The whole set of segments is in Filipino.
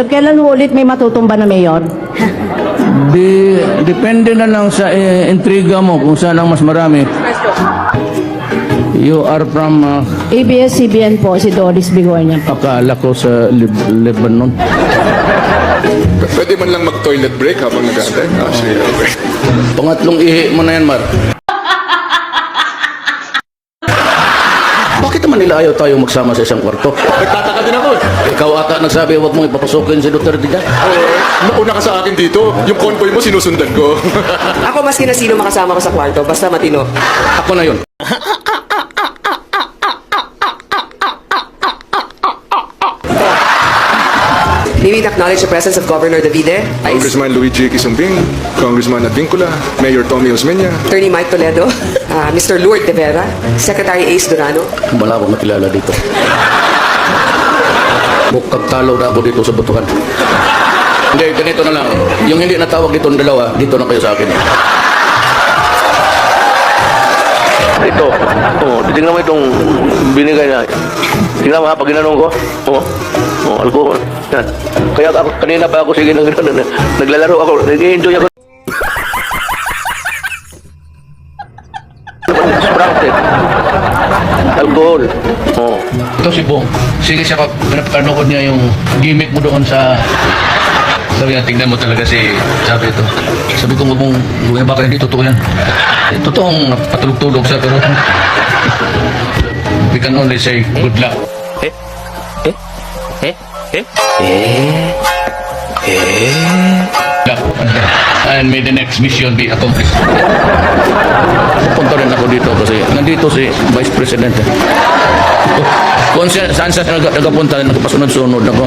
Sir, kailan ho ulit may matutumba na mayor? Depende na lang sa intriga mo kung saan ang mas marami. You are from ABS-CBN po, si Doris Bigornia. akala ko sa Lebanon. Pwede man lang mag-toilet break habang nag-aantay? Ah, sige, okay. Pangatlong ihi mo na yan, Mar. Bakit naman nila ayaw tayo magsama sa isang kwarto? Nagtataka din ako. Ikaw ata nagsabi huwag mong ipapasukin si Duterte dyan. Nauna ka sa akin dito. Yung convoy mo, sinusundan ko. Ako maski na sino makasama ko sa kwarto, basta matino. Ako na yun. May we acknowledge the presence of Governor Davide, Congressman Luigi Quisumbing, Congressman Advincula, Mayor Tommy Osmeña, Attorney Mike Toledo, Mr. Lourdes De Vera, Secretary Ace Durano. Wala akong makilala dito. Mukhang talo na ako dito sa butukan. Hindi, ganito na lang. Yung hindi natawag dito ng dalawa, dito na kayo sa akin. Ito, titingnan mo itong binigay na. Tingnan mo ha, pag ginanong ko. Alcohol. Yan. Kaya ako, kanina pa ako sige naglalaro ako, nag-enjoy ako. Sprouted. Alcohol. Ito si Bong. Sige siya, pinapanood niya yung gimmick mo doon sa... Sabi niya, tingnan mo talaga sabi ito. Sabi ko, huwag mong baka hindi totoo yan. Totoong patulog-tulog siya, pero we can only say good luck. And may the next mission be accomplished. Punta rin ako dito kasi nandito si Vice President. Kung saan siya nagapunta, nagpasunod-sunod ako.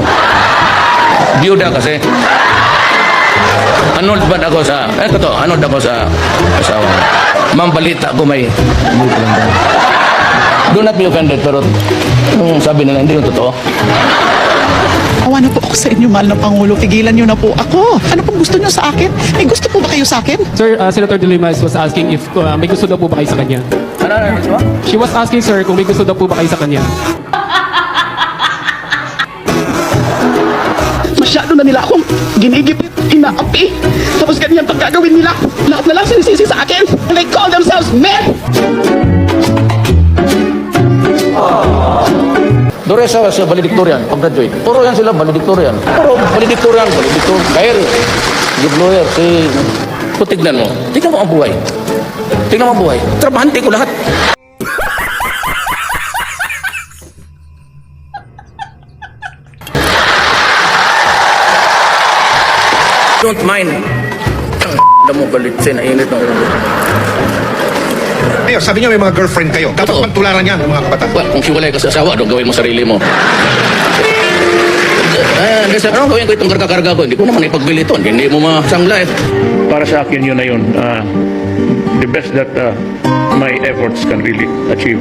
Biyuda kasi. Anold ba ako sa... anold ako sa asawa. Ma'am, balita ko may... Do not be offended, pero yung sabi nila, hindi yung totoo. Awa na po ako sa inyo, mahal na Pangulo. Tigilan niyo na po ako. Ano pong gusto niyo sa akin? May gusto po ba kayo sa akin? Sir, Senator De Lima was asking if may gusto daw po ba kayo sa kanya. She was asking, sir, kung may gusto daw po ba kayo sa kanya. Masyado na nila akong ginigipit, inaapi. Tapos ganyan pagkagawin nila. Lahat na lang sinisisi sa akin. And they call themselves men! Dore sa valedictorian, pag-graduate. Puro yan sila, valedictorian. Puro valedictorian. Kaya good lawyer, si... Kung tignan mo ang buhay. Tignan mo ang buhay. Trabahante ko lahat. Don't mind. Alam mo, balitsin, nainit ng ulo. Mayor, sabi niyo may mga girlfriend kayo. Dapat Totoo. pantularan yan, mga kabataan. Well, kung hiwalay ka sa asawa, doon gawin mo sarili mo. Kasi ano gawin ko itong karga-karga ko? Hindi ko naman ipagbili ito. Hindi mo masangla eh. Para sa akin yun na yun. The best that my efforts can really achieve.